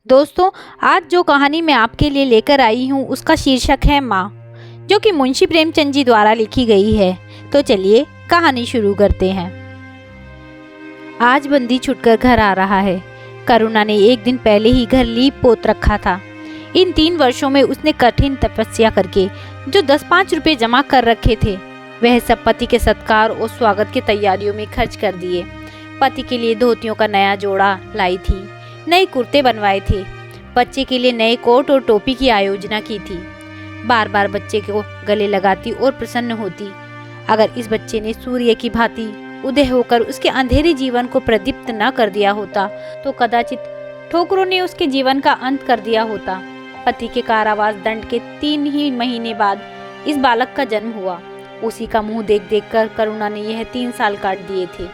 दोस्तों, आज जो कहानी मैं आपके लिए लेकर आई हूँ उसका शीर्षक है माँ, जो कि मुंशी प्रेमचंद जी द्वारा लिखी गई है। तो चलिए कहानी शुरू करते हैं। आज बंदी छुटकर घर आ रहा है। करुणा ने एक दिन पहले ही घर लीप पोत रखा था। इन 3 वर्षों में उसने कठिन तपस्या करके जो 10-5 रुपए जमा कर रखे थे, वह सब पति के सत्कार और स्वागत की तैयारियों में खर्च कर दिए। पति के लिए धोतियों का नया जोड़ा लाई थी, नए कुर्ते बनवाए थे, बच्चे के लिए नए कोट और टोपी की आयोजना की थी। बार बार बच्चे को गले लगाती और प्रसन्न होती। अगर इस बच्चे ने सूर्य की भांति उदय होकर उसके अंधेरे जीवन को प्रदीप्त न कर दिया होता तो कदाचित ठोकरों ने उसके जीवन का अंत कर दिया होता। पति के कारावास दंड के 3 ही महीने बाद इस बालक का जन्म हुआ। उसी का मुंह देख देख कर करुणा ने यह 3 साल काट दिए थे।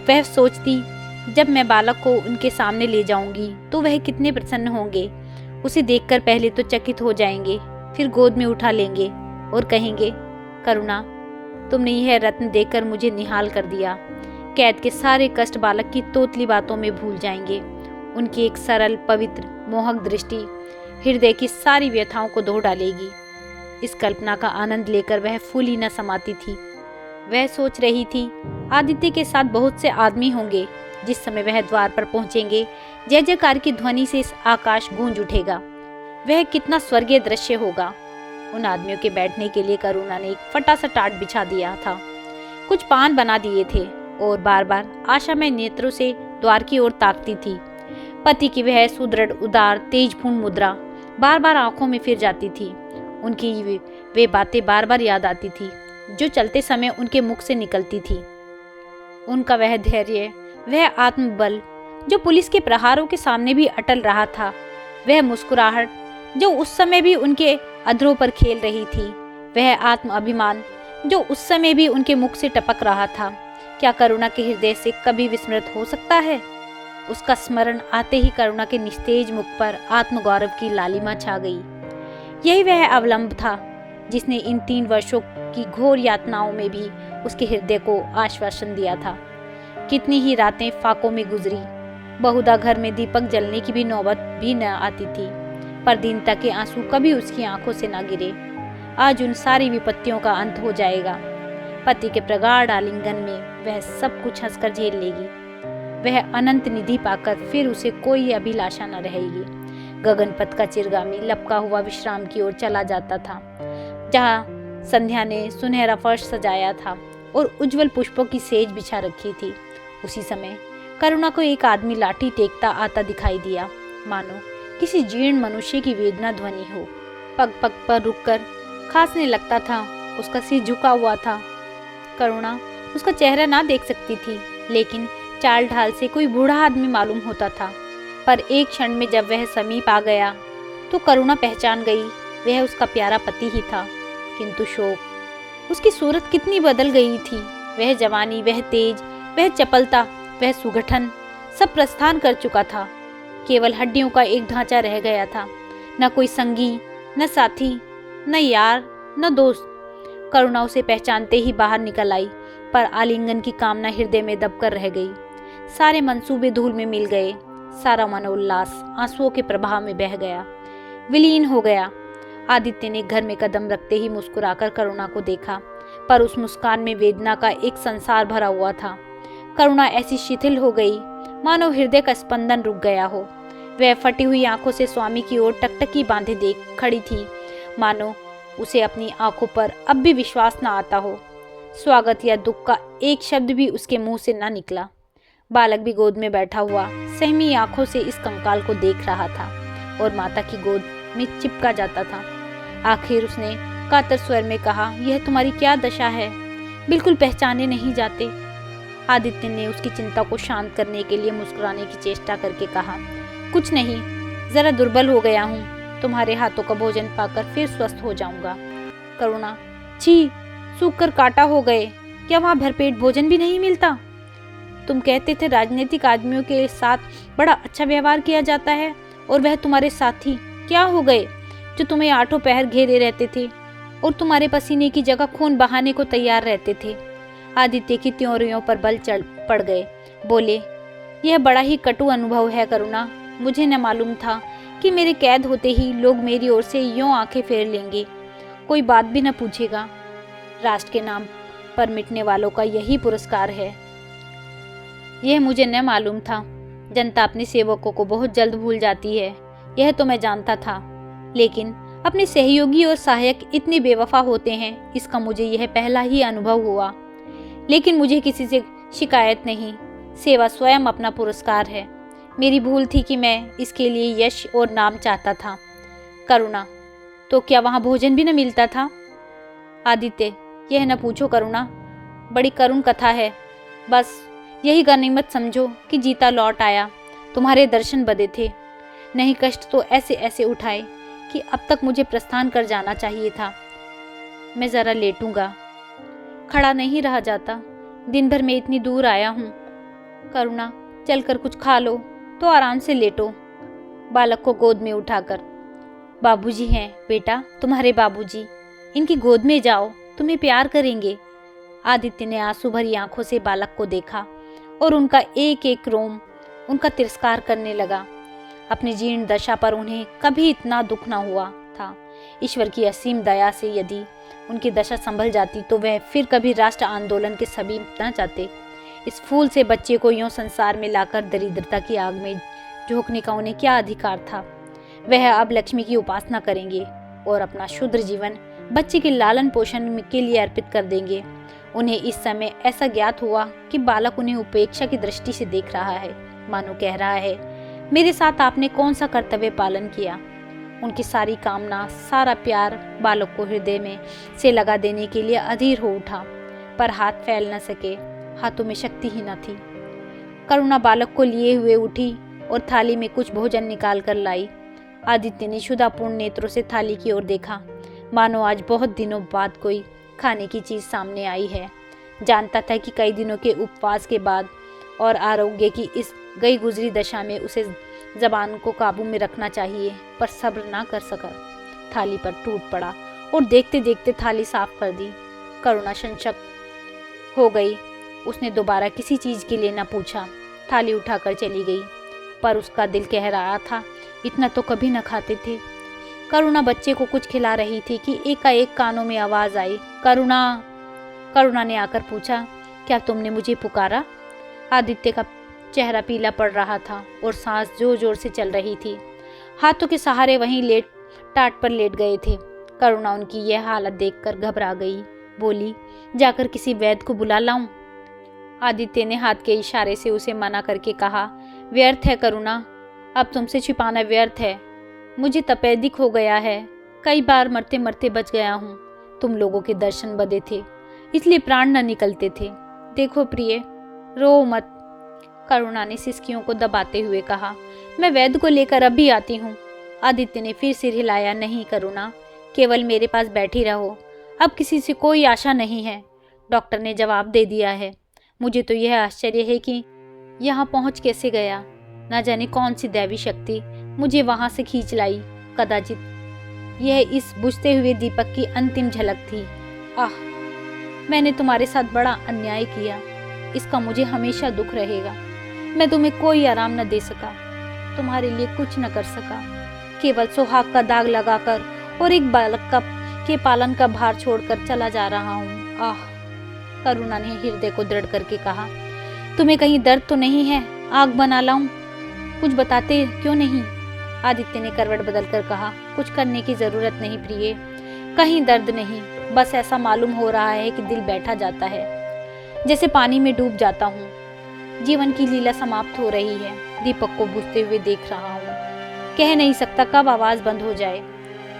वह सोचती, जब मैं बालक को उनके सामने ले जाऊंगी तो वह कितने प्रसन्न होंगे। उसे देखकर पहले तो चकित हो जाएंगे, फिर गोद में उठा लेंगे और कहेंगे, करुणा, तुमने यह रत्न देकर मुझे निहाल कर दिया। कैद के सारे कष्ट बालक की तोतली बातों में भूल जाएंगे। उनकी एक सरल, पवित्र, मोहक दृष्टि हृदय की सारी व्यथाओं को धो डालेगी। इस कल्पना का आनंद लेकर वह फूली न समाती थी। वह सोच रही थी, आदित्य के साथ बहुत से आदमी होंगे। जिस समय वह द्वार पर पहुंचेंगे, जय जयकार की ध्वनि से इस आकाश गूंज उठेगा। वह कितना स्वर्गीय दृश्य होगा। उन आदमियों के बैठने के लिए करुणा ने एक फटा सा टाट बिछा दिया था, कुछ पान बना दिए थे और बार बार आशामय नेत्रों से द्वार की ओर ताकती थी। पति की वह सुदृढ़, उदार, तेजपूर्ण मुद्रा बार बार आंखों में फिर जाती थी। उनकी वे बातें बार बार याद आती थी जो चलते समय उनके मुख से निकलती थी। उनका वह धैर्य, वह आत्मबल जो पुलिस के प्रहारों के सामने भी अटल रहा था, वह मुस्कुराहट जो उस समय भी उनके अधरों पर खेल रही थी, वह आत्म अभिमान जो उस समय भी उनके मुख से टपक रहा था, क्या करुणा के हृदय से कभी विस्मृत हो सकता है? उसका स्मरण आते ही करुणा के निस्तेज मुख पर आत्मगौरव की लालिमा छा गई। यही वह अवलंब था जिसने इन 3 वर्षों की घोर यातनाओं में भी उसके हृदय को आश्वासन दिया था। कितनी ही रातें फाकों में गुजरी, बहुधा घर में दीपक जलने की भी नौबत भी न आती थी, पर दीनता के आंसू कभी उसकी आंखों से न गिरे। आज उन सारी विपत्तियों का अंत हो जाएगा। पति के प्रगाढ़ आलिंगन में वह सब कुछ हंसकर झेल लेगी। वह अनंत निधि पाकर फिर उसे कोई अभिलाषा न रहेगी। गगनपथ का चिरगामी लपका हुआ विश्राम की ओर चला जाता था, जहाँ संध्या ने सुनहरा फर्श सजाया था और उज्जवल पुष्पों की सेज बिछा रखी थी। उसी समय करुणा को एक आदमी लाठी टेकता आता दिखाई दिया, मानो किसी जीर्ण मनुष्य की वेदना ध्वनि हो। पग पग पर रुककर खांसने लगता था। उसका सिर झुका हुआ था। करुणा उसका चेहरा ना देख सकती थी, लेकिन चाल ढाल से कोई बूढ़ा आदमी मालूम होता था। पर एक क्षण में जब वह समीप आ गया तो करुणा पहचान गई, वह उसका प्यारा पति ही था। किंतु शोक, उसकी सूरत कितनी बदल गई थी। वह जवानी, वह तेज, वह चपलता, वह सुगठन सब प्रस्थान कर चुका था। केवल हड्डियों का एक ढांचा रह गया था। न कोई संगी, न साथी, न यार, न दोस्त। करुणा उसे पहचानते ही बाहर निकल आई, पर आलिंगन की कामना हृदय में दबकर रह गई। सारे मंसूबे धूल में मिल गए। सारा मनोल्लास आंसुओं के प्रभाव में बह गया, विलीन हो गया। आदित्य ने घर में कदम रखते ही मुस्कुराकर करुणा को देखा, पर उस मुस्कान में वेदना का एक संसार भरा हुआ था। करुणा ऐसी शिथिल हो गई मानो हृदय का स्पंदन रुक गया हो। वह फटी हुई आंखों से स्वामी की ओर टकटकी बांधे देख खड़ी थी, मानो उसे अपनी आंखों पर अब भी विश्वास न आता हो। स्वागत या दुख का एक शब्द भी उसके मुंह से न निकला। बालक भी गोद में बैठा हुआ सहमी आंखों से इस कंकाल को देख रहा था और माता की गोद में चिपका जाता था। आखिर उसने कातर स्वर में कहा, यह तुम्हारी क्या दशा है? बिल्कुल पहचाने नहीं जाते। आदित्य ने उसकी चिंता को शांत करने के लिए मुस्कुराने की चेष्टा करके कहा, कुछ नहीं, जरा दुर्बल हो गया हूँ। तुम्हारे हाथों का भोजन पाकर फिर स्वस्थ हो जाऊंगा। करुणा, छी, सूख कर काटा हो गए। क्या वहाँ भरपेट भोजन भी नहीं मिलता? तुम कहते थे राजनीतिक आदमियों के साथ बड़ा अच्छा व्यवहार किया जाता है, और वह तुम्हारे साथी क्या हो गए जो तुम्हें 8 पहर घेरे रहते थे और तुम्हारे पसीने की जगह खून बहाने को तैयार रहते थे? आदित्य की त्योरियों पर बल चढ़ पड़ गए। बोले, यह बड़ा ही कटु अनुभव है करुणा। मुझे न मालूम था कि मेरे कैद होते ही लोग मेरी ओर से यूं आंखें फेर लेंगे, कोई बात भी न पूछेगा। राष्ट्र के नाम पर मिटने वालों का यही पुरस्कार है। यह मुझे न मालूम था। जनता अपने सेवकों को बहुत जल्द भूल जाती है, यह तो मैं जानता था, लेकिन अपने सहयोगी और सहायक इतने बेवफा होते हैं, इसका मुझे यह पहला ही अनुभव हुआ। लेकिन मुझे किसी से शिकायत नहीं। सेवा स्वयं अपना पुरस्कार है। मेरी भूल थी कि मैं इसके लिए यश और नाम चाहता था। करुणा, तो क्या वहाँ भोजन भी न मिलता था? आदित्य, यह न पूछो करुणा, बड़ी करुण कथा है। बस यही गनीमत समझो कि जीता लौट आया। तुम्हारे दर्शन बदे थे। नहीं, कष्ट तो ऐसे ऐसे उठाए कि अब तक मुझे प्रस्थान कर जाना चाहिए था। मैं जरा लेटूंगा, खड़ा नहीं रहा जाता। दिन भर में इतनी दूर आया हूँ। करुणा, चलकर कुछ खा लो तो आराम से लेटो। बालक को गोद में उठाकर, बाबूजी हैं बेटा, तुम्हारे बाबूजी, इनकी गोद में जाओ, तुम्हें प्यार करेंगे। आदित्य ने आंसू भरी आंखों से बालक को देखा और उनका एक एक रोम उनका तिरस्कार करने लगा। अपनी जीर्ण दशा पर उन्हें कभी इतना दुख न हुआ था। ईश्वर की असीम दया से यदि उनकी दशा संभल जाती तो वह फिर कभी राष्ट्र आंदोलन के सभी न चाहते। इस फूल से बच्चे को यूं संसार में लाकर दरिद्रता की आग में झोंकने का उन्हें क्या अधिकार था? वह अब लक्ष्मी की उपासना करेंगे और अपना शुद्र जीवन बच्चे के लालन पोषण के लिए अर्पित कर देंगे। उन्हें इस समय ऐसा ज्ञात हुआ कि बालक उन्हें उपेक्षा की दृष्टि से देख रहा है, मानो कह रहा है, मेरे साथ आपने कौन सा कर्तव्य पालन किया? उनकी सारी कामना, सारा प्यार बालक को हृदय में से लगा देने के लिए अधीर हो उठा, पर हाथ फैल न सके, हाथों में शक्ति ही न थी। करुणा बालक को लिए हुए उठी और थाली में कुछ भोजन निकाल कर लाई। आदित्य ने क्षुधापूर्ण नेत्रों से थाली की ओर देखा, मानो आज बहुत दिनों बाद कोई खाने की चीज सामने आई है। जानता था कि कई दिनों के उपवास के बाद और आरोग्य की इस गई गुजरी दशा में उसे जबान को काबू में रखना चाहिए, पर सब्र ना कर सका। थाली पर टूट पड़ा और देखते देखते थाली साफ कर दी। करुणा संशक हो गई। उसने दोबारा किसी चीज के लिए न पूछा, थाली उठाकर चली गई। पर उसका दिल कह रहा था, इतना तो कभी न खाते थे। करुणा बच्चे को कुछ खिला रही थी कि एकाएक कानों में आवाज आई, करुणा। करुणा ने आकर पूछा, क्या तुमने मुझे पुकारा? आदित्य का चेहरा पीला पड़ रहा था और सांस जोर जोर से चल रही थी। हाथों के सहारे वहीं टाट पर लेट गए थे। करुणा उनकी यह हालत देखकर घबरा गई। बोली, जाकर किसी वैद्य को बुला लाऊं? आदित्य ने हाथ के इशारे से उसे मना करके कहा, व्यर्थ है करुणा, अब तुमसे छिपाना व्यर्थ है। मुझे तपेदिक हो गया है, कई बार मरते मरते बच गया हूँ। तुम लोगों के दर्शन बदे थे, इसलिए प्राण न निकलते थे। देखो प्रिय, रो मत। करुणा ने सिसकियों को दबाते हुए कहा, मैं वैद्य को लेकर अभी आती हूँ। आदित्य ने फिर सिर हिलाया, नहीं करुणा, केवल मेरे पास बैठी रहो, अब किसी से कोई आशा नहीं है। डॉक्टर ने जवाब दे दिया है। मुझे तो यह आश्चर्य है कि यहाँ पहुँच कैसे गया। न जाने कौन सी दैवी शक्ति मुझे वहां से खींच लाई। कदाचित यह इस बुझते हुए दीपक की अंतिम झलक थी। आह, मैंने तुम्हारे साथ बड़ा अन्याय किया, इसका मुझे हमेशा दुख रहेगा। मैं तुम्हें कोई आराम न दे सका, तुम्हारे लिए कुछ न कर सका, केवल सुहाग का दाग लगाकर और एक बालक के पालन का भार छोड़कर चला जा रहा हूँ। आह, करुणा ने हृदय को दृढ़ करके कहा, तुम्हें कहीं दर्द तो नहीं है? आग बना लाऊं? कुछ बताते क्यों नहीं? आदित्य ने करवट बदलकर कहा, कुछ करने की जरूरत नहीं प्रिय, कहीं दर्द नहीं, बस ऐसा मालूम हो रहा है कि दिल बैठा जाता है, जैसे पानी में डूब जाता हूँ। जीवन की लीला समाप्त हो रही है। दीपक को बुझते हुए देख रहा हूँ। कह नहीं सकता कब आवाज बंद हो जाए।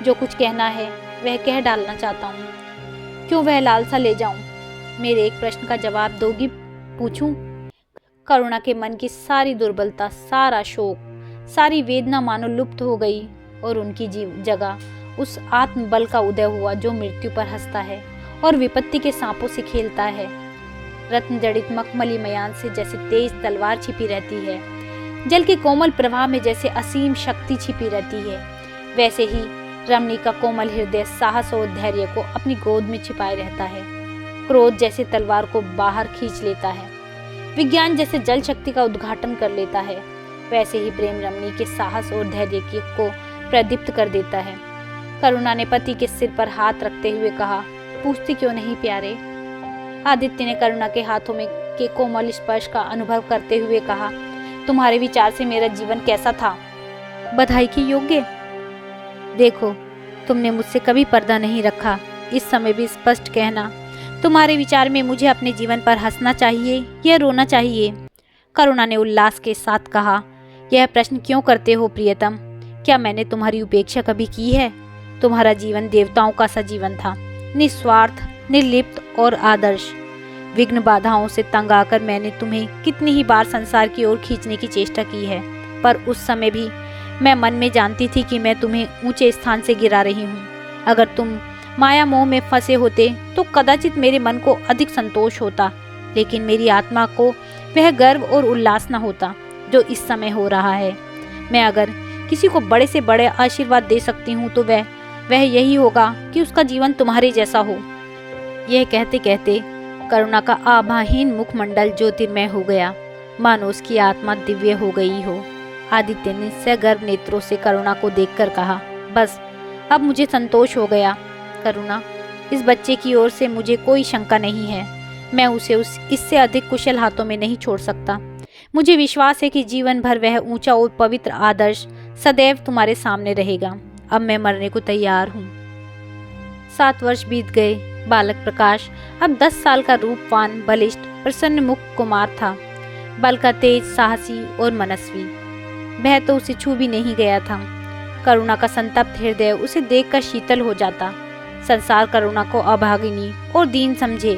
जो कुछ कहना है वह कह डालना चाहता हूँ। क्यों वह लालसा ले जाऊं? मेरे एक प्रश्न का जवाब दोगी? पूछूं? करुणा के मन की सारी दुर्बलता, सारा शोक, सारी वेदना मानो लुप्त हो गई और उनकी जगह उस आत्मबल का उदय हुआ जो मृत्यु पर हंसता है और विपत्ति के सांपों से खेलता है। रत्न जड़ित मखमली मयान से जैसे तेज तलवार छिपी रहती है, जल के कोमल प्रवाह में जैसे असीम शक्ति छिपी रहती है, वैसे ही रमणी का कोमल हृदय साहस और धैर्य को अपनी गोद में छिपाए रहता है। क्रोध जैसे तलवार को बाहर खींच लेता है, विज्ञान जैसे जल शक्ति का उद्घाटन कर लेता है, वैसे ही प्रेम रमणी के साहस और धैर्य को प्रदीप्त कर देता है। करुणा ने पति के सिर पर हाथ रखते हुए कहा, पूछती क्यों नहीं प्यारे? आदित्य ने करुणा के हाथों में के कोमल स्पर्श का अनुभव करते हुए कहा, तुम्हारे विचार से मेरा जीवन कैसा था? बधाई के योग्य। देखो, तुमने मुझसे कभी पर्दा नहीं रखा, इस समय भी स्पष्ट कहना, तुम्हारे विचार में मुझे अपने जीवन पर हंसना चाहिए या रोना चाहिए? करुणा ने उल्लास के साथ कहा, यह प्रश्न क्यों करते हो प्रियतम? क्या मैंने तुम्हारी उपेक्षा कभी की है? तुम्हारा जीवन देवताओं का सा जीवन था, निस्वार्थ, निर्लिप्त और आदर्श। विघ्न बाधाओं से तंग आकर मैंने तुम्हें कितनी ही बार संसार की ओर खींचने की चेष्टा की है, पर उस समय भी मैं मन में जानती थी कि मैं तुम्हें ऊंचे स्थान से गिरा रही हूँ। अगर तुम माया मोह में फंसे होते तो कदाचित मेरे मन को अधिक संतोष होता, लेकिन मेरी आत्मा को वह गर्व और उल्लास न होता जो इस समय हो रहा है। मैं अगर किसी को बड़े से बड़े आशीर्वाद दे सकती हूँ तो वह यही होगा कि उसका जीवन तुम्हारे जैसा हो। यह कहते कहते करुणा का आभाहीन मुखमंडल ज्योतिर्मय हो गया, मानो उसकी आत्मा दिव्य हो गई हो। आदित्य ने सगर्व नेत्रों से करुणा को देखकर कहा, बस अब मुझे संतोष हो गया। करुणा, इस बच्चे की ओर से मुझे कोई शंका नहीं है। मैं उसे इससे अधिक कुशल हाथों में नहीं छोड़ सकता। मुझे विश्वास है कि जीवन भर वह ऊंचा और पवित्र आदर्श सदैव तुम्हारे सामने रहेगा। अब मैं मरने को तैयार हूँ। 7 वर्ष बीत गए। बालक प्रकाश अब 10 साल का रूपवान, बलिष्ठ, प्रसन्न मुख कुमार था। बल का तेज, साहसी और मनस्वी। वह तो उसे छू भी नहीं गया था। करुणा का संतप्त हृदय उसे देखकर शीतल हो जाता। संसार करुणा को अभागिनी और दीन समझे,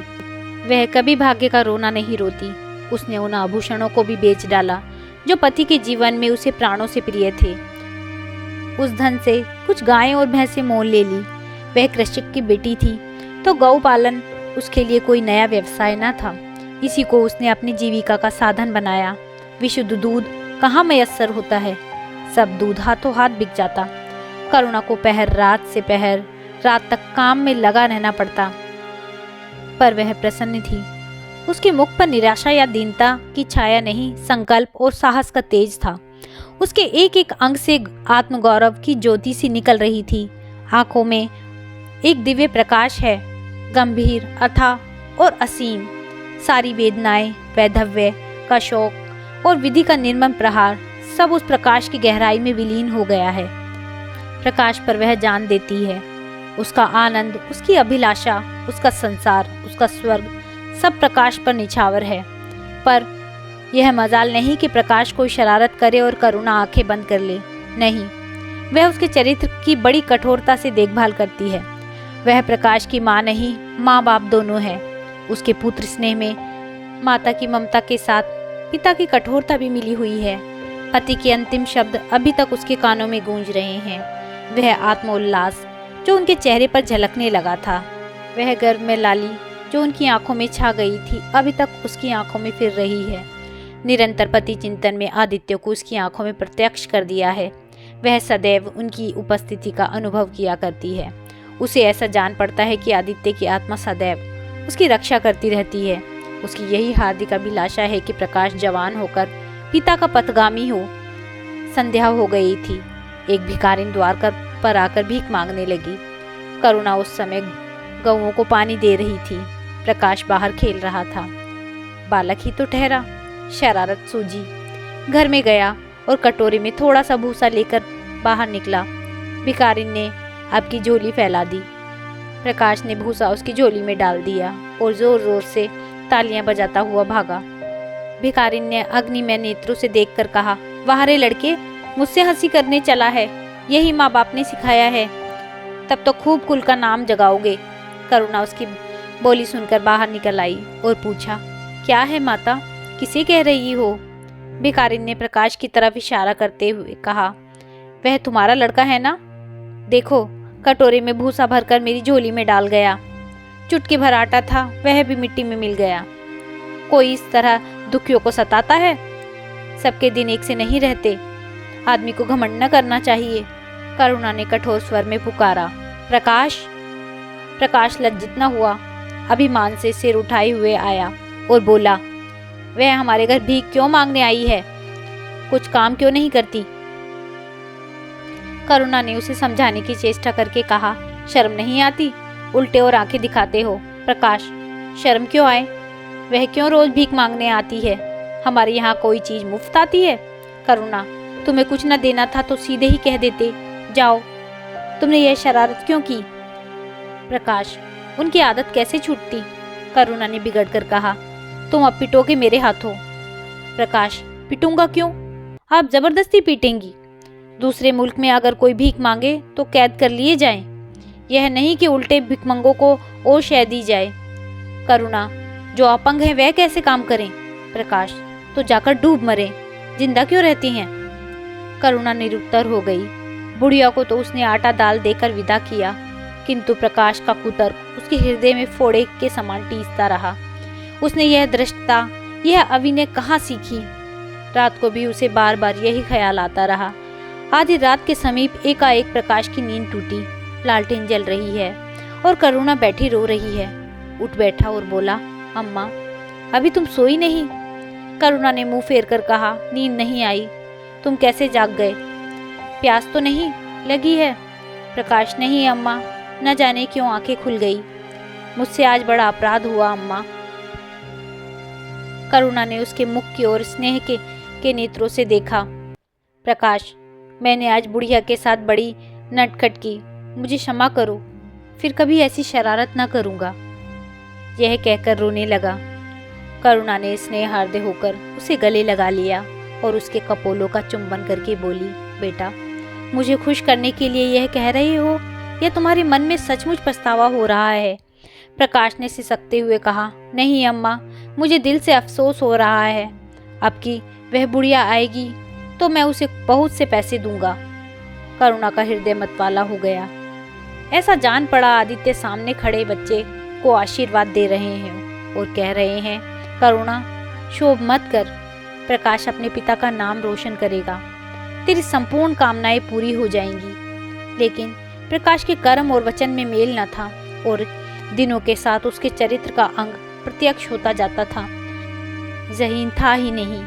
वह कभी भाग्य का रोना नहीं रोती। उसने उन आभूषणों को भी बेच डाला जो पति के जीवन में उसे प्राणों से प्रिय थे। उस धन से कुछ गायें और भैंसें मोल ले ली। वह कृषक की बेटी थी तो गौ पालन उसके लिए कोई नया व्यवसाय न था। इसी को उसने अपनी जीविका का साधन बनाया। विशुद्ध दूध कहाँ मयस्सर होता है, सब दूध हाथों हाथ बिक जाता। करुणा को पहर रात से पहर रात तक काम में लगा रहना पड़ता, पर वह प्रसन्न थी। उसके मुख पर निराशा या दीनता की छाया नहीं, संकल्प और साहस का तेज था। उसके एक एक अंग से आत्मगौरव की ज्योति सी निकल रही थी। आंखों में एक दिव्य प्रकाश है, गंभीर, अथाह और असीम। सारी वेदनाएं, वैधव्य का शौक और विधि का निर्मम प्रहार सब उस प्रकाश की गहराई में विलीन हो गया है। प्रकाश पर वह जान देती है। उसका आनंद, उसकी अभिलाषा, उसका संसार, उसका स्वर्ग सब प्रकाश पर निछावर है। पर यह मजाल नहीं कि प्रकाश कोई शरारत करे और करुणा आंखें बंद कर ले। नहीं, वह उसके चरित्र की बड़ी कठोरता से देखभाल करती है। वह प्रकाश की माँ नहीं, माँ बाप दोनों है। उसके पुत्र स्नेह में माता की ममता के साथ पिता की कठोरता भी मिली हुई है। पति के अंतिम शब्द अभी तक उसके कानों में गूंज रहे हैं। वह आत्मोल्लास जो उनके चेहरे पर झलकने लगा था, वह गर्व में लाली जो उनकी आंखों में छा गई थी, अभी तक उसकी आंखों में फिर रही है। निरंतर पति चिंतन में आदित्य को उसकी आंखों में प्रत्यक्ष कर दिया है। वह सदैव उनकी उपस्थिति का अनुभव किया करती है। उसे ऐसा जान पड़ता है कि आदित्य की आत्मा सदैव उसकी रक्षा करती रहती है। उसकी यही हार्दिक अभिलाषा है कि प्रकाश जवान होकर पिता का पथगामी हो। संध्या हो गई थी। एक भिखारिन द्वार पर आकर भीख मांगने लगी। करुणा उस समय गौओं को पानी दे रही थी। प्रकाश बाहर खेल रहा था। बालक ही तो ठहरा, शरारत सूझी। घर में गया और कटोरे में थोड़ा सा भूसा लेकर बाहर निकला। भिखारिन ने आपकी झोली फैला दी। प्रकाश ने भूसा उसकी झोली में डाल दिया और जोर जोर से तालियां बजाता हुआ भागा। भिखारिन ने अग्निमय नेत्रों से देखकर कहा, वाह रे लड़के, मुझसे हंसी करने चला है। यही माँ बाप ने सिखाया है, तब तो खूब कुल का नाम जगाओगे। करुणा उसकी बोली सुनकर बाहर निकल आई और पूछा, क्या है माता, किसे कह रही हो? भिखारिन ने प्रकाश की तरफ इशारा करते हुए कहा, वह तुम्हारा लड़का है ना? देखो, कटोरे में भूसा भरकर मेरी झोली में डाल गया। चुटकी भर आटा था, वह भी मिट्टी में मिल गया। कोई इस तरह दुखियों को सताता है? सबके दिन एक से नहीं रहते। आदमी को घमंड न करना चाहिए। करुणा ने कठोर स्वर में पुकारा, प्रकाश। प्रकाश लज्जित न हुआ, अभिमान से सिर उठाए हुए आया और बोला, वह हमारे घर भीख क्यों मांगने आई है? कुछ काम क्यों नहीं करती? करुणा ने उसे समझाने की चेष्टा करके कहा, शर्म नहीं आती? उल्टे और आंखें दिखाते हो। प्रकाश, शर्म क्यों आए? वह क्यों रोज भीख मांगने आती है? हमारे यहाँ कोई चीज मुफ्त आती है? करुणा, तुम्हें कुछ न देना था तो सीधे ही कह देते, जाओ। तुमने यह शरारत क्यों की? प्रकाश, उनकी आदत कैसे छूटती? करुणा ने बिगड़ कर कहा, तुम अब पिटोगे मेरे हाथों। प्रकाश, पिटूंगा क्यों? आप जबरदस्ती पीटेंगी। दूसरे मुल्क में अगर कोई भीख मांगे तो कैद कर लिए जाएं। यह नहीं कि उल्टे भिखमंगों को और शय दी जाए। करुणा, जो अपंग है वह कैसे काम करें? प्रकाश, तो जाकर डूब मरे, जिंदा क्यों रहती हैं? करुणा निरुत्तर हो गई। बुढ़िया को तो उसने आटा दाल देकर विदा किया, किंतु प्रकाश का कुतर्क उसके हृदय में फोड़े के समान टीसता रहा। उसने यह धृष्टता, यह अभिनय कहाँ सीखी? रात को भी उसे बार बार यही ख्याल आता रहा। आधी रात के समीप एकाएक प्रकाश की नींद टूटी। लालटेन जल रही है और करुणा बैठी रो रही है। उठ बैठा और बोला, अम्मा, अभी तुम सोई नहीं? करुणा ने मुंह फेर कर कहा, नींद नहीं आई। तुम कैसे जाग गए? प्यास तो नहीं लगी है? प्रकाश, नहीं अम्मा, न जाने क्यों आंखें खुल गई। मुझसे आज बड़ा अपराध हुआ अम्मा। करुणा ने उसके मुख की ओर स्नेह के नेत्रों से देखा। प्रकाश, मैंने आज बुढ़िया के साथ बड़ी नटखट की, मुझे क्षमा करो, फिर कभी ऐसी शरारत न करूंगा। यह कहकर रोने लगा। करुणा ने स्नेहार्द होकर उसे गले लगा लिया और उसके कपोलों का चुंबन करके बोली, बेटा, मुझे खुश करने के लिए यह कह रहे हो या तुम्हारे मन में सचमुच पछतावा हो रहा है? प्रकाश ने सिसकते हुए कहा, नहीं अम्मा, मुझे दिल से अफसोस हो रहा है। अब की वह बुढ़िया आएगी तो मैं उसे बहुत से पैसे दूंगा। करुणा का हृदय मतवाला हो गया। ऐसा जान पड़ा आदित्य सामने खड़े बच्चे को आशीर्वाद दे रहे हैं और कह रहे हैं, करुणा, शोभ मत कर, प्रकाश अपने पिता का नाम रोशन करेगा, तेरी संपूर्ण कामनाएं पूरी हो जाएंगी। लेकिन प्रकाश के कर्म और वचन में मेल न था और दिनों के साथ उसके चरित्र का अंग प्रत्यक्ष होता जाता था। ज़हीन था ही नहीं,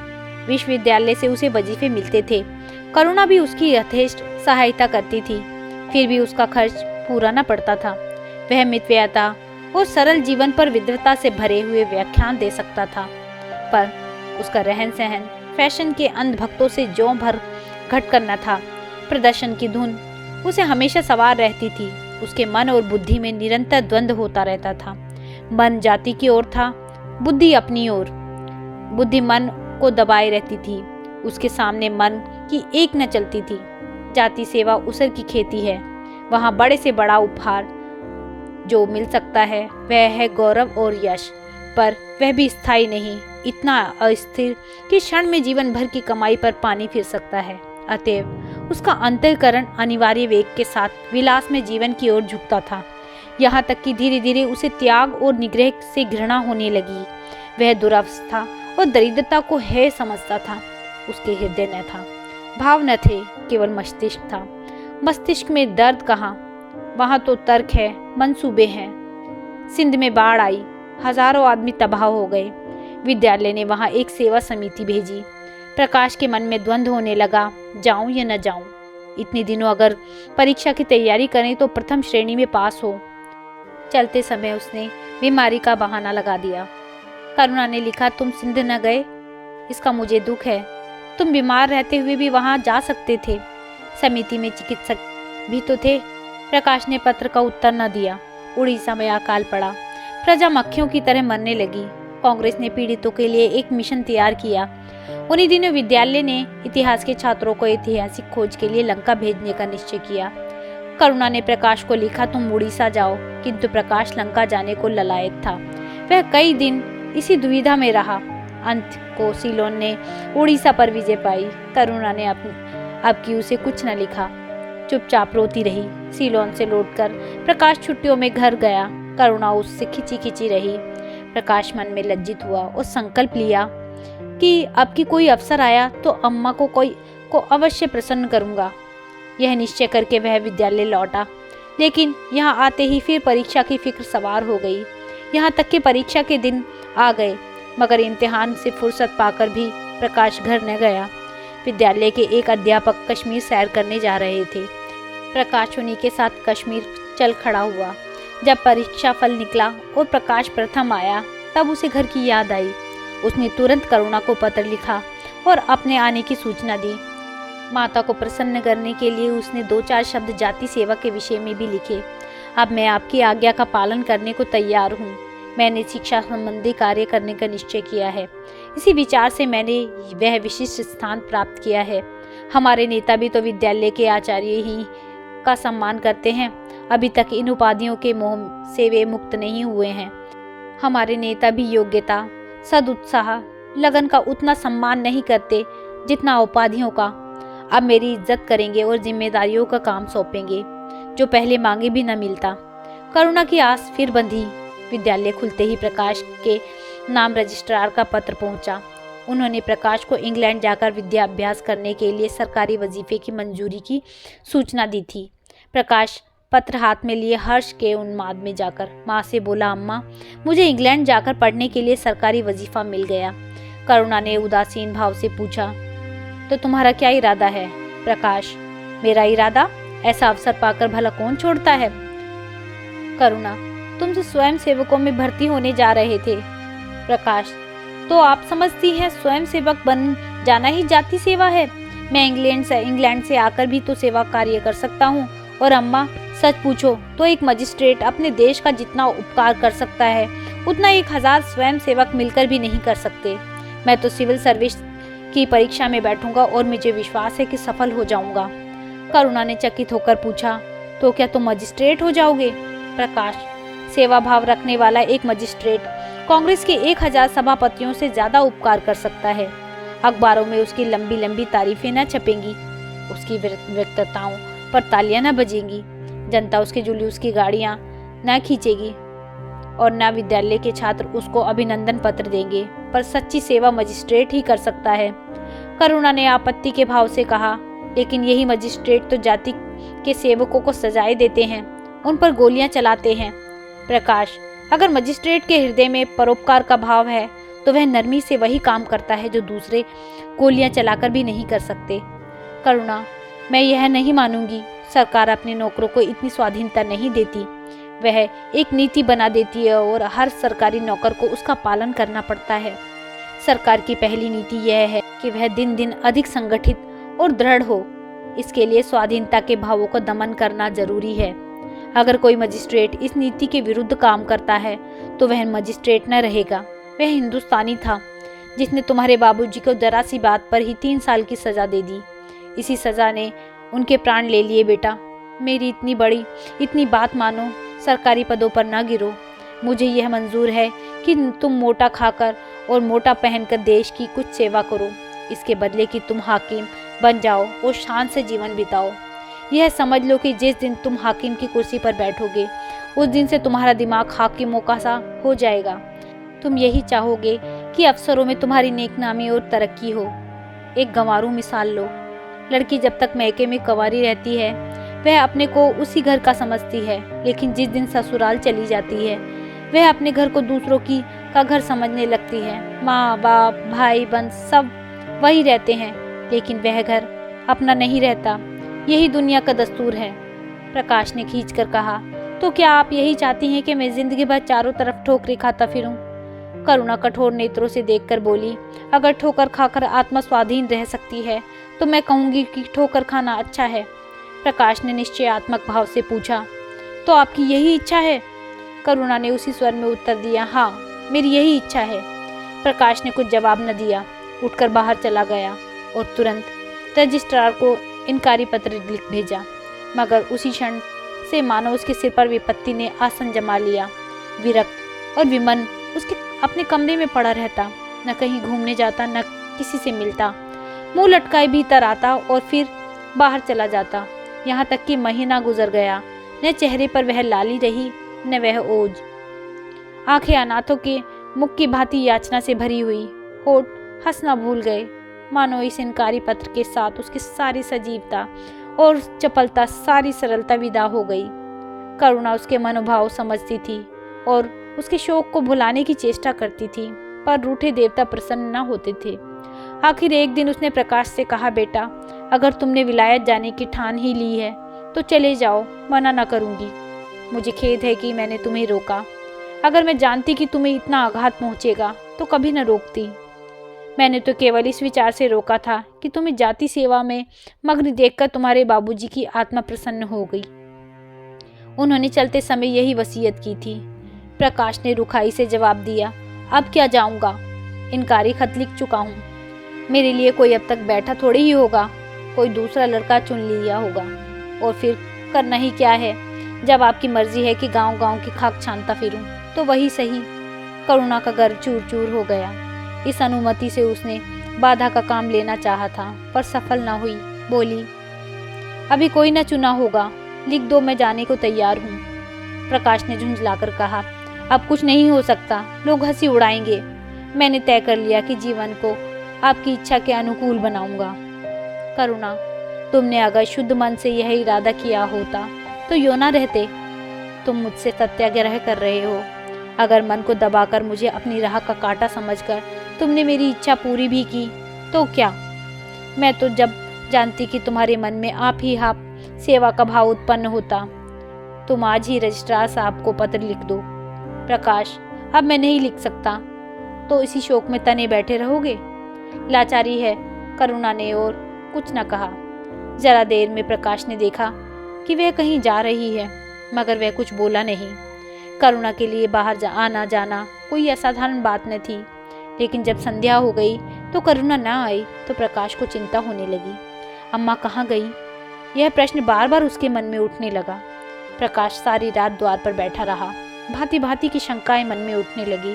विश्वविद्यालय से उसे वजीफे मिलते थे। करुणा भी उसकी यथेष्ट सहायता करती थी, फिर भी उसका खर्च पूरा न पड़ता था। वह मितव्ययता और सरल जीवन पर विद्वता से भरे हुए व्याख्यान दे सकता था, पर उसका रहन सहन फैशन के अंधभक्तों से ज्यों भर घट करना था। प्रदर्शन की धुन उसे हमेशा सवार रहती थी। उसके मन और बुद्धि में निरंतर द्वंद्व होता रहता था। मन जाति की ओर था, बुद्धि अपनी ओर। बुद्धि मन को दबाए रहती थी। उसके सामने मन की एक न चलती थी। जाति सेवा उसर की खेती है। वहाँ बड़े से बड़ा उपहार जो मिल सकता है वह है गौरव और यश, पर वह भी स्थायी नहीं, इतना अस्थिर कि क्षण में जीवन भर की कमाई पर पानी फिर सकता है। अतएव उसका अंतःकरण अनिवार्य वेग के साथ विलास में जीवन की ओर झुकता था, यहाँ तक कि धीरे धीरे उसे त्याग और निग्रह से घृणा होने लगी। वह दुरावस्था और दरिद्रता को है समझता था। उसके हृदय न था, भाव न थे, केवल मस्तिष्क था। मस्तिष्क में दर्द कहाँ, वहाँ तो तर्क है, मंसूबे हैं। सिंध में बाढ़ आई, हजारों आदमी तबाह हो गए। विद्यालय ने वहाँ एक सेवा समिति भेजी। प्रकाश के मन में द्वंद्व होने लगा, जाऊं या न जाऊं। इतने दिनों अगर परीक्षा की तैयारी करें तो प्रथम श्रेणी में पास हो। चलते समय उसने बीमारी का बहाना लगा दिया। करुणा ने लिखा, तुम सिंध न गए, इसका मुझे दुख है। तुम बीमार रहते हुए भी वहाँ जा सकते थे। समिति में चिकित्सक भी तो थे। प्रकाश ने पत्र का उत्तर न दिया। उड़ीसा में अकाल पड़ा। प्रजा मक्खियों की तरह मरने लगी। कांग्रेस ने पीड़ितों के लिए एक मिशन तैयार किया। उन्हीं दिनों विद्यालय ने इतिहास के छात्रों को ऐतिहासिक खोज के लिए लंका भेजने का निश्चय किया। करुणा ने प्रकाश को लिखा, तुम उड़ीसा जाओ, किंतु प्रकाश लंका जाने को ललायत था। वह कई दिन इसी दुविधा में रहा। अंत को सीलोन ने उड़ीसा पर विजय पाई। करुणा ने अब की उसे कुछ न लिखा, चुपचाप रोती रही। सीलोन से लौटकर प्रकाश छुट्टियों में घर गया। करुणा उससे खिंची खिंची रही। प्रकाश मन में लज्जित हुआ और संकल्प लिया कि अब की कोई अवसर आया तो अम्मा को अवश्य प्रसन्न करूंगा। यह निश्चय करके वह विद्यालय लौटा। लेकिन यहाँ आते ही फिर परीक्षा की फिक्र सवार हो गई। यहाँ तक कि परीक्षा के दिन आ गए, मगर इम्तिहान से फुर्सत पाकर भी प्रकाश घर न गया। विद्यालय के एक अध्यापक कश्मीर सैर करने जा रहे थे। प्रकाश उन्हीं के साथ कश्मीर चल खड़ा हुआ। जब परीक्षा फल निकला और प्रकाश प्रथम आया, तब उसे घर की याद आई। उसने तुरंत करुणा को पत्र लिखा और अपने आने की सूचना दी। माता को प्रसन्न करने के लिए उसने 2-4 शब्द जाति सेवा के विषय में भी लिखे। अब मैं आपकी आज्ञा का पालन करने को तैयार हूँ। मैंने शिक्षा संबंधी कार्य करने का निश्चय किया है। इसी विचार से मैंने वह विशिष्ट स्थान प्राप्त किया है। हमारे नेता भी तो विद्यालय के आचार्य ही का सम्मान करते हैं। अभी तक इन उपाधियों के मोह से वे मुक्त नहीं हुए हैं। हमारे नेता भी योग्यता, सदुत्साह, लगन का उतना सम्मान नहीं करते जितना उपाधियों का। अब मेरी इज्जत करेंगे और जिम्मेदारियों का काम सौंपेंगे, जो पहले मांगे भी न मिलता। करुणा की आस फिर बंधी। विद्यालय खुलते ही प्रकाश के नाम रजिस्ट्रार का पत्र पहुंचा। उन्होंने प्रकाश को इंग्लैंड जाकर विद्या अभ्यास करने के लिए सरकारी वजीफे की मंजूरी की सूचना दी थी। प्रकाश पत्र हाथ में लिए हर्ष के उन्माद में जाकर माँ से बोला, अम्मा, मुझे इंग्लैंड जाकर पढ़ने के लिए सरकारी वजीफा मिल गया। करुणा ने उदासीन भाव से पूछा, तो तुम्हारा क्या इरादा है? प्रकाश, मेरा इरादा? ऐसा अवसर पाकर भला कौन छोड़ता है? करुणा, तुम तो स्वयं सेवकों में भर्ती होने जा रहे थे। प्रकाश, तो आप समझती हैं स्वयं सेवक बन जाना ही जाति सेवा है? मैं इंग्लैंड से आकर भी तो सेवा कार्य कर सकता हूँ। और अम्मा, सच पूछो तो एक मजिस्ट्रेट अपने देश का जितना उपकार कर सकता है उतना 1000 स्वयं सेवक मिलकर भी नहीं कर सकते। मैं तो सिविल सर्विस की परीक्षा में बैठूंगा और मुझे विश्वास है कि सफल हो जाऊंगा। करुणा ने चकित होकर पूछा, तो क्या तुम मजिस्ट्रेट हो जाओगे? प्रकाश, सेवा भाव रखने वाला एक मजिस्ट्रेट कांग्रेस के 1000 सभापतियों से ज्यादा उपकार कर सकता है। अखबारों में उसकी लंबी लंबी तारीफें न छपेंगी, उसकी व्यक्तिताओं पर तालियां न बजेंगी, जनता उसके जुलूस की गाड़ियां न खींचेगी और न विद्यालय के छात्र उसको अभिनंदन पत्र देंगे। पर सच्ची सेवा मजिस्ट्रेट ही कर सकता है। करुणा ने आपत्ति के भाव से कहा, लेकिन यही मजिस्ट्रेट तो जाति के सेवकों को सजाएं देते हैं, उन पर गोलियां चलाते हैं। प्रकाश, अगर मजिस्ट्रेट के हृदय में परोपकार का भाव है तो वह नरमी से वही काम करता है जो दूसरे गोलियां चलाकर भी नहीं कर सकते। करुणा, मैं यह नहीं मानूंगी। सरकार अपने नौकरों को इतनी स्वाधीनता नहीं देती। वह एक नीति बना देती है और हर सरकारी नौकर को उसका पालन करना पड़ता है। सरकार की पहली नीति यह है कि वह दिन दिन अधिक संगठित और दृढ़ हो। इसके लिए स्वाधीनता के भावों को दमन करना जरूरी है। अगर कोई मजिस्ट्रेट इस नीति के विरुद्ध काम करता है तो वह मजिस्ट्रेट न रहेगा। वह हिंदुस्तानी था जिसने तुम्हारे बाबूजी को जरा सी बात पर ही 3 साल की सजा दे दी। इसी सजा ने उनके प्राण ले लिए। बेटा, मेरी इतनी बात मानो, सरकारी पदों पर न गिरो। मुझे यह मंजूर है कि तुम मोटा खाकर और मोटा पहनकर देश की कुछ सेवा करो। इसके बदले कि तुम हाकिम बन जाओ और शान से जीवन बिताओ। यह समझ लो कि जिस दिन तुम हाकिम की कुर्सी पर बैठोगे उस दिन से तुम्हारा दिमाग हाकिमों का सा हो जाएगा। तुम यही चाहोगे कि अफसरों में तुम्हारी नेकनामी और तरक्की हो। एक गंवारू मिसाल लो। लड़की जब तक मैके में कंवारी रहती है वह अपने को उसी घर का समझती है, लेकिन जिस दिन ससुराल चली जाती है वह अपने घर को दूसरों का घर समझने लगती है। माँ बाप भाई बहन सब वही रहते हैं, लेकिन वह घर अपना नहीं रहता। यही दुनिया का दस्तूर है। प्रकाश ने खींच कर कहा, तो क्या आप यही चाहती हैं कि मैं जिंदगी भर चारों तरफ ठोकरें खाता फिरूं? करुणा कठोर नेत्रों से देखकर बोली, अगर ठोकर खाकर आत्मा स्वाधीन रह सकती है तो मैं कहूंगी कि ठोकर खाना अच्छा है। प्रकाश ने निश्चयात्मक भाव से पूछा, तो आपकी यही इच्छा है? करुणा ने उसी स्वर में उत्तर दिया, हाँ, मेरी यही इच्छा है। प्रकाश ने कुछ जवाब न दिया, उठकर बाहर चला गया और तुरंत रजिस्ट्रार को इनकारी पत्र लिख भेजा। मगर उसी क्षण से मानो उसके सिर पर विपत्ति ने आसन जमा लिया। विरक्त और विमन उसके अपने कमरे में पड़ा रहता, न कहीं घूमने जाता, न किसी से मिलता। मुंह लटकाए भीतर आता और फिर बाहर चला जाता। यहाँ तक कि महीना गुजर गया, न चेहरे पर वह लाली रही न वह ओज। आंखें अनाथों के मुख की भांति याचना से भरी हुई, होठ हंसना भूल गए। मानो इस इनकारी पत्र के साथ उसकी सारी सजीवता और चपलता, सारी सरलता विदा हो गई। करुणा उसके मनोभाव समझती थी और उसके शोक को भुलाने की चेष्टा करती थी, पर रूठे देवता प्रसन्न न होते थे। आखिर एक दिन उसने प्रकाश से कहा, बेटा अगर तुमने विलायत जाने की ठान ही ली है तो चले जाओ, मना न करूँगी। मुझे खेद है कि मैंने तुम्हें रोका। अगर मैं जानती कि तुम्हें इतना आघात पहुँचेगा तो कभी न रोकती। मैंने तो केवल इस विचार से रोका था कि तुम्हें जाति सेवा में मग्न देखकर तुम्हारे बाबूजी की आत्मा प्रसन्न हो गई। उन्होंने चलते समय यही वसीयत की थी। प्रकाश ने रुखाई से जवाब दिया, अब क्या जाऊंगा, इनकारी खत लिख चुका हूँ। मेरे लिए कोई अब तक बैठा थोड़ी ही होगा, कोई दूसरा लड़का चुन लिया होगा। और फिर करना ही क्या है, जब आपकी मर्जी है कि गांव गांव की खाक छानता फिरूं तो वही सही। करुणा का घर चूर चूर हो गया। इस अनुमति से उसने बाधा का काम लेना चाहा था पर सफल न हुई। बोली, अभी कोई न चुना होगा, लिख दो, मैं जाने को तैयार हूँ। प्रकाश ने झुंझलाकर कहा, अब कुछ नहीं हो सकता, लोग हंसी उड़ाएंगे। मैंने तय कर लिया कि जीवन को आपकी इच्छा के अनुकूल बनाऊंगा। करुणा, तुमने अगर शुद्ध मन से यह इरादा किया होता तो यो ना रहते। तुम मुझसे सत्याग्रह कर रहे हो। अगर मन को दबाकर मुझे अपनी राह का कांटा समझकर तुमने मेरी इच्छा पूरी भी की तो क्या? मैं तो जब जानती कि तुम्हारे मन में आप सेवा का भाव उत्पन्न होता। तुम आज ही रजिस्ट्रार साहब को पत्र लिख दो। प्रकाश, अब मैं नहीं लिख सकता। तो इसी शोक में तने बैठे रहोगे? लाचारी है, करुणा ने और कुछ न कहा। जरा देर में प्रकाश ने देखा कि वह कहीं जा रही है, मगर वह कुछ बोला नहीं। करुणा के लिए बाहर आना जाना कोई असाधारण बात न थी, लेकिन जब संध्या हो गई तो करुणा न आई तो प्रकाश को चिंता होने लगी। अम्मा कहाँ गई? यह प्रश्न बार बार उसके मन में उठने लगा। प्रकाश सारी रात द्वार पर बैठा रहा। भांति भांति की शंकाएं मन में उठने लगी।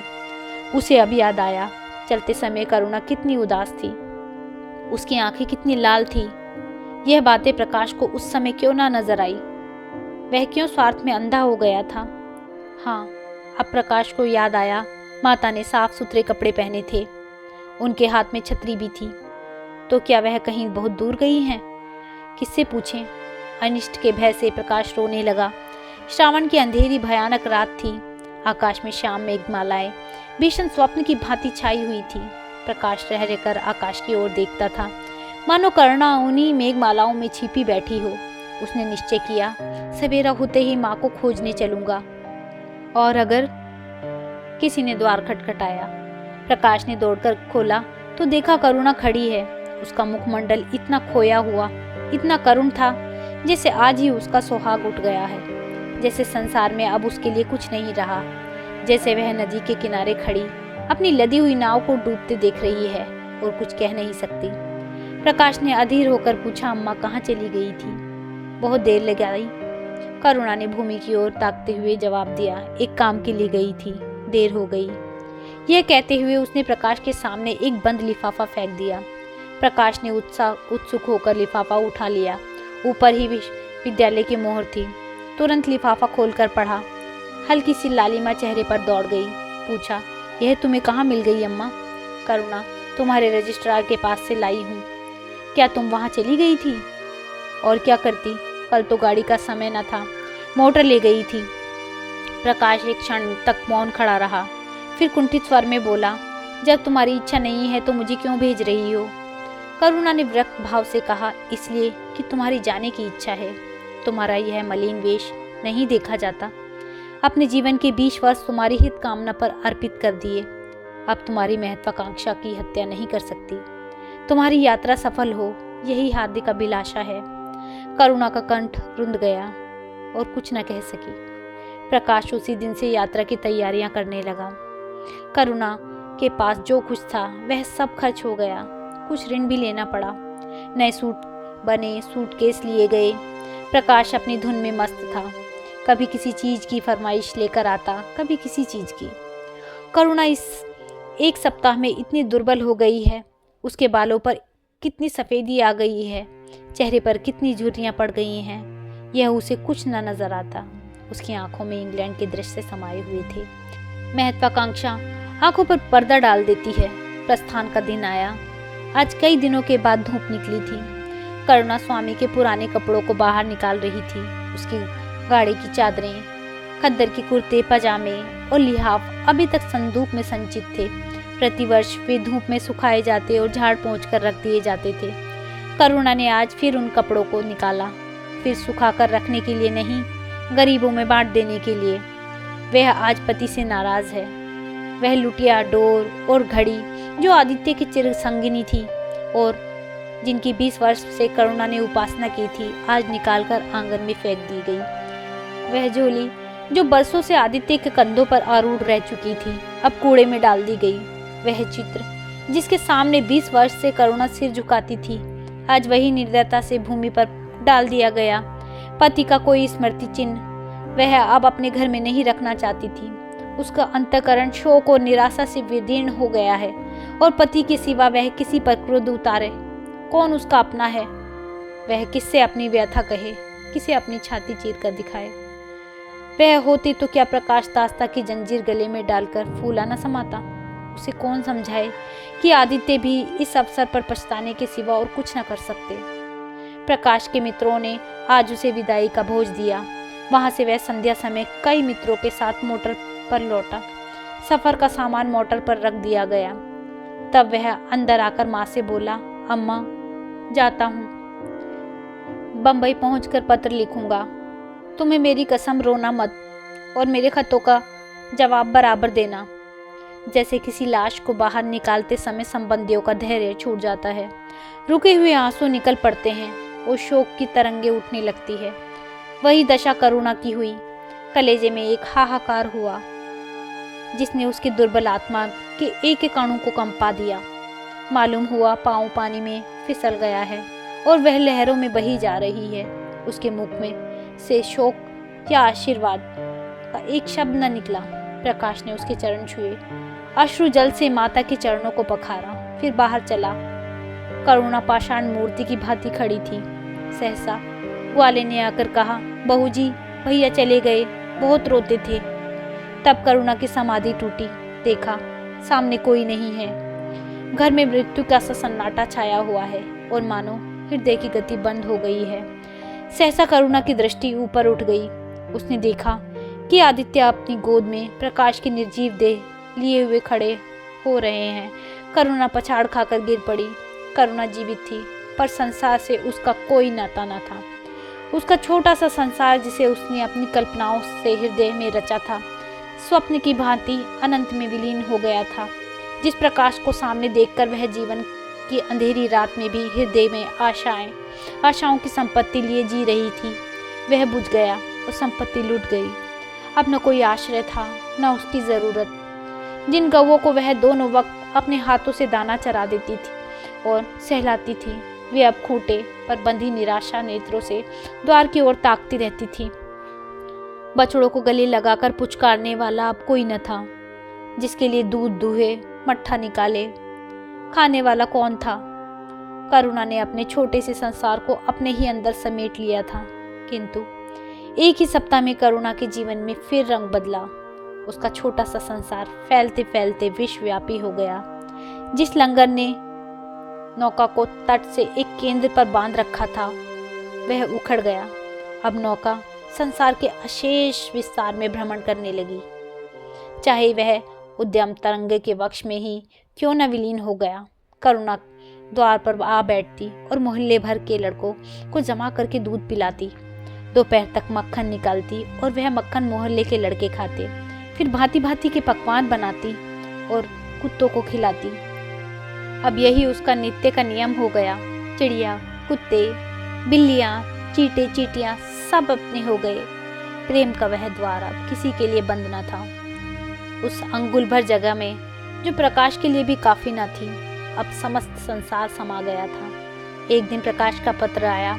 उसे अब याद आया, चलते समय करुणा कितनी उदास थी, उसकी आंखें कितनी लाल थी। यह बातें प्रकाश को उस समय क्यों ना नजर आई? वह क्यों स्वार्थ में अंधा हो गया था? हाँ, अब प्रकाश को याद आया, माता ने साफ सुथरे कपड़े पहने थे, उनके हाथ में छतरी भी थी। तो क्या वह कहीं बहुत दूर गई हैं? किससे पूछें? अनिष्ट के भय से प्रकाश रोने लगा। श्रावण की अंधेरी भयानक रात थी। आकाश में श्याम मेघमालाएं भीषण स्वप्न की भांति छाई हुई थी। प्रकाश रह रहकर आकाश की ओर देखता था, मानो करुणा उन्हीं मेघमालाओं में छिपी बैठी हो। उसने निश्चय किया, सवेरा होते ही माँ को खोजने चलूंगा। और अगर किसी ने द्वार खटखटाया। प्रकाश ने दौड़कर खोला तो देखा करुणा खड़ी है। उसका मुखमंडल इतना खोया हुआ, इतना करुण था, जैसे आज ही उसका सुहाग उठ गया है, जैसे संसार में अब उसके लिए कुछ नहीं रहा, जैसे वह नदी के किनारे खड़ी अपनी लदी हुई नाव को डूबते देख रही है और कुछ कह नहीं सकती। प्रकाश ने अधीर होकर पूछा, अम्मा कहाँ चली गई थी? बहुत देर लग गई। करुणा ने भूमि की ओर ताकते हुए जवाब दिया, एक काम के लिए गई थी, देर हो गई। यह कहते हुए उसने प्रकाश के सामने एक बंद लिफाफा फेंक दिया। प्रकाश ने उत्सुक होकर लिफाफा उठा लिया। ऊपर ही विद्यालय की मोहर थी। तुरंत लिफाफा खोलकर पढ़ा। हल्की सी लालिमा चेहरे पर दौड़ गई। पूछा, यह तुम्हें कहाँ मिल गई अम्मा? करुणा, तुम्हारे रजिस्ट्रार के पास से लाई हूँ। क्या तुम वहाँ चली गई थी? और क्या करती, कल तो गाड़ी का समय न था, मोटर ले गई थी। प्रकाश एक क्षण तक मौन खड़ा रहा, फिर कुंठित स्वर में बोला, जब तुम्हारी इच्छा नहीं है तो मुझे क्यों भेज रही हो? करुणा ने विरक्त भाव से कहा, इसलिए कि तुम्हारी जाने की इच्छा है। तुम्हारा यह मलिन वेश नहीं देखा जाता। अपने जीवन के 20 वर्ष तुम्हारी हित कामना पर अर्पित कर दिए। अब तुम्हारी महत्वाकांक्षा की हत्या नहीं कर सकती। तुम्हारी यात्रा सफल हो, यही हार्दिक अभिलाषा है। करुणा का कंठ रुंध गया और कुछ न कह सकी। प्रकाश उसी दिन से यात्रा की तैयारियां करने लगा। करुणा के पास जो कुछ था वह सब खर्च हो गया। कुछ ऋण भी लेना पड़ा। नए सूट बने, सूटकेस लिए गए। प्रकाश अपनी धुन में मस्त था। कभी किसी चीज की फरमाइश लेकर आता, कभी किसी चीज की। करुणा इस एक सप्ताह में इतनी दुर्बल हो गई है। उसके बालों पर कितनी सफ़ेदी आ गई है, चेहरे पर कितनी झुर्रियाँ पड़ गई हैं, यह उसे कुछ न नजर आता। उसकी आंखों में इंग्लैंड के दृश्य समाये हुए थे। महत्वाकांक्षा आंखों पर पर्दा डाल देती है। प्रस्थान का दिन आया। आज कई दिनों के बाद धूप निकली थी। करुणा स्वामी के पुराने कपड़ों को बाहर निकाल रही थी। उसकी गाड़ी की चादरें, खद्दर के कुर्ते पजामे और लिहाफ अभी तक संदूक में संचित थे। प्रतिवर्ष वे धूप में सुखाए जाते और झाड़ पोंछ कर रख दिए जाते थे। करुणा ने आज फिर उन कपड़ों को निकाला, फिर सुखाकर रखने के लिए नहीं, गरीबों में बांट देने के लिए। वह आज पति से नाराज है। वह लुटिया, डोर और घड़ी जो आदित्य की चिर संगिनी थी और जिनकी 20 वर्ष से करुणा ने उपासना की थी, आज निकालकर आंगन में फेंक दी गई। वह झोली जो बरसों से आदित्य के कंधों पर आरूढ़ रह चुकी थी, अब कूड़े में डाल दी गई। वह चित्र जिसके सामने 20 वर्ष से करुणा सिर झुकाती थी, आज वही निर्दयता से भूमि पर डाल दिया गया। पति का कोई स्मृति चिन्ह वह अब अपने घर में नहीं रखना चाहती थी। उसका अंतःकरण शोक और निराशा से विदीर्ण हो गया है और पति के सिवा वह किसी पर क्रोध उतारे कौन उसका अपना है? वह किससे अपनी व्यथा कहे, किसे अपनी छाती चीर कर दिखाए? वह होती तो क्या प्रकाश दास्ता की जंजीर गले में डालकर फूला न समाता? उसे कौन समझाए कि आदित्य भी इस अवसर पर पछताने के सिवा और कुछ न कर सकते। प्रकाश के मित्रों ने आज उसे विदाई का भोज दिया। वहां से वह संध्या समय कई मित्रों के साथ मोटर पर लौटा। सफर का सामान मोटर पर रख दिया गया। तब वह अंदर आकर माँ से बोला, अम्मा जाता हूँ, बम्बई पहुंचकर पत्र लिखूंगा। तुम्हें मेरी कसम रोना मत और मेरे खतों का जवाब बराबर देना। जैसे किसी लाश को बाहर निकालते समय संबंधियों का धैर्य छूट जाता है, रुके हुए आंसू निकल पड़ते हैं और शोक की तरंगे उठने लगती है। वही दशा करुणा की हुई। कलेजे में एक हाहाकार हुआ जिसने उसकी दुर्बल आत्मा के एक एक अणु को कंपा दिया। मालूम हुआ पांव पानी में फिसल गया है और वह लहरों में बही जा रही है। उसके मुख में से शोक या आशीर्वाद का एक शब्द न निकला। प्रकाश ने उसके चरण छुए, अश्रु जल से माता के चरणों को पखारा, फिर बाहर चला। करुणा पाषाण मूर्ति की भांति खड़ी थी। सहसा ग्वाले ने आकर कहा, बहू जी भैया चले गए, बहुत रोते थे। तब करुणा की समाधि टूटी। देखा सामने कोई नहीं है। घर में मृत्यु का सा सन्नाटा छाया हुआ है और मानो हृदय की गति बंद हो गई है। सहसा करुणा की दृष्टि ऊपर उठ गई। उसने देखा कि आदित्य अपनी गोद में प्रकाश की निर्जीव देह लिए हुए खड़े हो रहे हैं। करुणा पछाड़ खाकर गिर पड़ी। करुणा जीवित थी पर संसार से उसका कोई नाता न था। उसका छोटा सा संसार जिसे उसने अपनी कल्पनाओं से हृदय में रचा था, स्वप्न की भांति अनंत में विलीन हो गया था। जिस प्रकाश को सामने देखकर वह जीवन की अंधेरी रात में भी हृदय में आशाओं की संपत्ति लिए जी रही थी, वह बुझ गया और संपत्ति लुट गई। अब न कोई आश्रय था, न उसकी जरूरत। जिन गौओं को वह दोनों वक्त अपने हाथों से दाना चरा देती थी और सहलाती थी, वे अब खूंटे पर बंधी निराशा नेत्रों से द्वार की ओर ताकती रहती थी। बछड़ों को गले लगाकर पुचकारने वाला अब कोई न था। जिसके लिए दूध दूहे, मट्ठा निकाले, खाने वाला कौन था? करुणा ने अपने छोटे से संसार को अपने ही अंदर समेट लिया था, किंतु एक ही सप्ताह में करुणा के जीवन में फिर रंग बदला। उसका छोटा सा संसार फैलते फैलते विश्वव्यापी हो गया। जिस लंगर ने नौका को तट से एक केंद्र पर बांध रखा था, वह उखड़ गया। अब नौका संसार के अशेष विस्तार में भ्रमण करने लगी। चाहे वह उद्यम तरंग के वक्ष में ही क्यों न विलीन हो गया। करुणा द्वार पर आ बैठती और मोहल्ले भर के लड़कों को जमा करके दूध पिलाती। दोपहर तक मक्खन निकालती और वह मक्खन मोहल्ले के लड़के खाते। फिर भांति भांति के पकवान बनाती और कुत्तों को खिलाती। अब यही उसका नित्य का नियम हो गया। चिड़िया, कुत्ते, बिल्लियाँ, चींटे, चींटियाँ सब अपने हो गए। प्रेम का वह द्वार अब किसी के लिए बंद न था। उस अंगुल भर जगह में जो प्रकाश के लिए भी काफी न थी, अब समस्त संसार समा गया था। एक दिन प्रकाश का पत्र आया।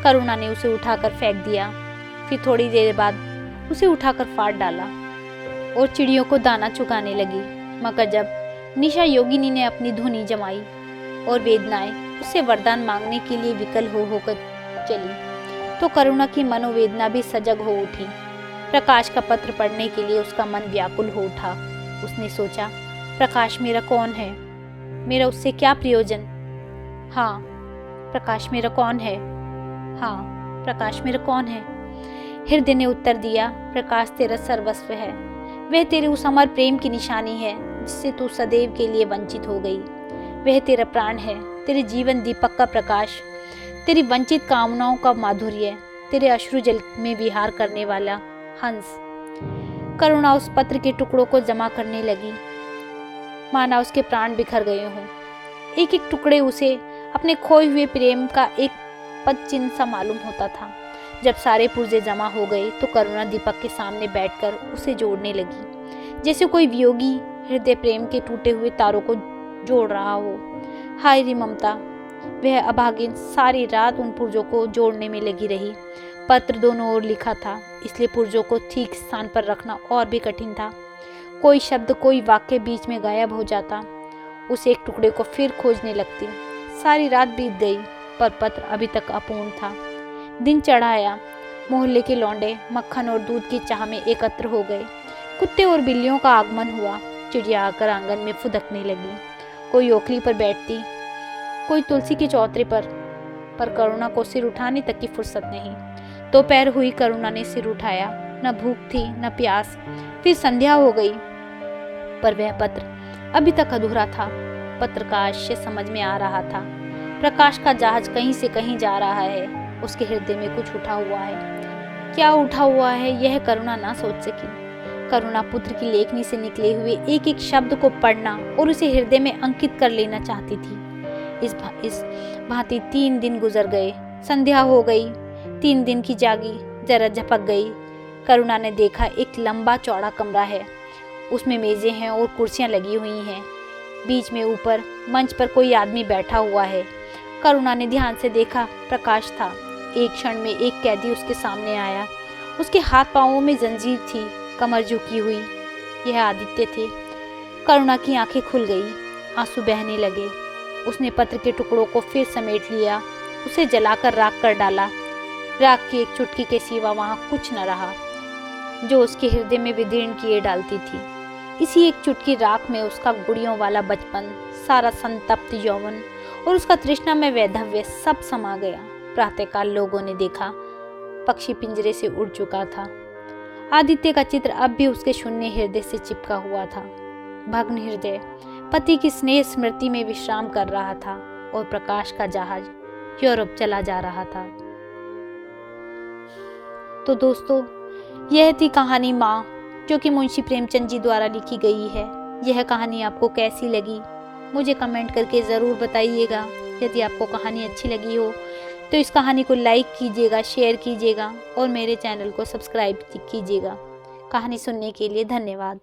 करुणा ने उसे उठाकर फेंक दिया। फिर थोड़ी देर बाद उसे उठाकर फाड़ डाला और चिड़ियों को दाना चुगाने लगी। मगर जब निशा योगिनी ने अपनी धुनी जमाई और वेदनाएं उससे वरदान मांगने के लिए विकल हो होकर चली, तो करुणा की मनोवेदना भी सजग हो उठी। प्रकाश का पत्र पढ़ने के लिए उसका मन व्याकुल हो उठा। उसने सोचा, प्रकाश मेरा कौन है? मेरा उससे क्या प्रयोजन? हाँ, प्रकाश मेरा कौन है? हाँ, प्रकाश मेरा कौन है? हृदय ने उत्तर दिया, प्रकाश तेरा सर्वस्व है। वह तेरे उस अमर प्रेम की निशानी है जिससे तू सदैव के लिए वंचित हो गई। वह तेरा प्राण है, तेरे जीवन दीपक का प्रकाश, तेरी वंचित कामनाओं का माधुर्य, तेरे अश्रु जल में विहार करने वाला हंस। करुणा उस पत्र के टुकड़ों को जमा करने लगी, माना उसके प्राण बिखर गए हों। एक एक टुकड़े उसे अपने खोए हुए प्रेम का एक पद चिन्ह सा मालूम होता था। जब सारे पुर्जे जमा हो गए तो करुणा दीपक के सामने बैठकर उसे जोड़ने लगी, जैसे कोई वियोगी हृदय प्रेम के टूटे हुए तारों को जोड़ रहा हो। हाय रे ममता, वह अभागिन सारी रात उन पुर्जों को जोड़ने में लगी रही। पत्र दोनों ओर लिखा था, इसलिए पुर्जों को ठीक स्थान पर रखना और भी कठिन था। कोई शब्द, कोई वाक्य बीच में गायब हो जाता। उस एक टुकड़े को फिर खोजने लगती। सारी रात बीत गई पर पत्र अभी तक अपूर्ण था। दिन चढ़ा आया। मोहल्ले के लौंडे मक्खन और दूध की चाह में एकत्र हो गए। कुत्ते और बिल्लियों का आगमन हुआ। चिड़िया आकर आंगन में फुदकने लगी। कोई ओखली पर बैठती, कोई तुलसी के चौतरे पर करुणा को सिर उठाने तक की फुर्सत नहीं। दोपहर हुई, करुणा ने सिर उठाया। न भूख थी न प्यास। फिर संध्या हो गई पर वह पत्र अभी तक अधूरा था। पत्र का आशय समझ में आ रहा था। प्रकाश का जहाज कहीं से कहीं जा रहा है। उसके हृदय में कुछ उठा हुआ है। क्या उठा हुआ है यह करुणा ना सोच सकी। करुणा पुत्र की लेखनी से निकले हुए एक एक शब्द को पढ़ना और उसे हृदय में अंकित कर लेना चाहती थी। इस भांति 3 दिन गुजर गए। संध्या हो गई। 3 दिन की जागी जरा झपक गई। करुणा ने देखा एक लंबा चौड़ा कमरा है। उसमें मेजें हैं और कुर्सियां लगी हुई हैं। बीच में ऊपर मंच पर कोई आदमी बैठा हुआ है। करुणा ने ध्यान से देखा, प्रकाश था। एक क्षण में एक कैदी उसके सामने आया। उसके हाथ पांवों में जंजीर थी, कमर झुकी हुई। यह आदित्य थे। करुणा की आंखें खुल गई, आंसू बहने लगे। उसने पत्र के टुकड़ों को फिर समेट लिया, उसे जलाकर राख कर डाला। राख की एक चुटकी के सिवा वहां कुछ न रहा जो उसके हृदय में विदीर्ण किए डालती थी। इसी एक चुटकी राख में उसका गुड़ियों वाला बचपन, सारा संतप्त यौवन और उसका तृष्णा में वैधव्य सब समा गया। प्रातःकाल लोगों ने देखा, पक्षी पिंजरे से उड़ चुका था। आदित्य का चित्र अब भी उसके शून्य हृदय से चिपका हुआ था। भग्न हृदय पति की स्नेह स्मृति में विश्राम कर रहा था और प्रकाश का जहाज यूरोप चला जा रहा था। तो दोस्तों, यह थी कहानी माँ, जो कि मुंशी प्रेमचंद जी द्वारा लिखी गई है। यह कहानी आपको कैसी लगी मुझे कमेंट करके ज़रूर बताइएगा। यदि आपको कहानी अच्छी लगी हो तो इस कहानी को लाइक कीजिएगा, शेयर कीजिएगा और मेरे चैनल को सब्सक्राइब कीजिएगा। कहानी सुनने के लिए धन्यवाद।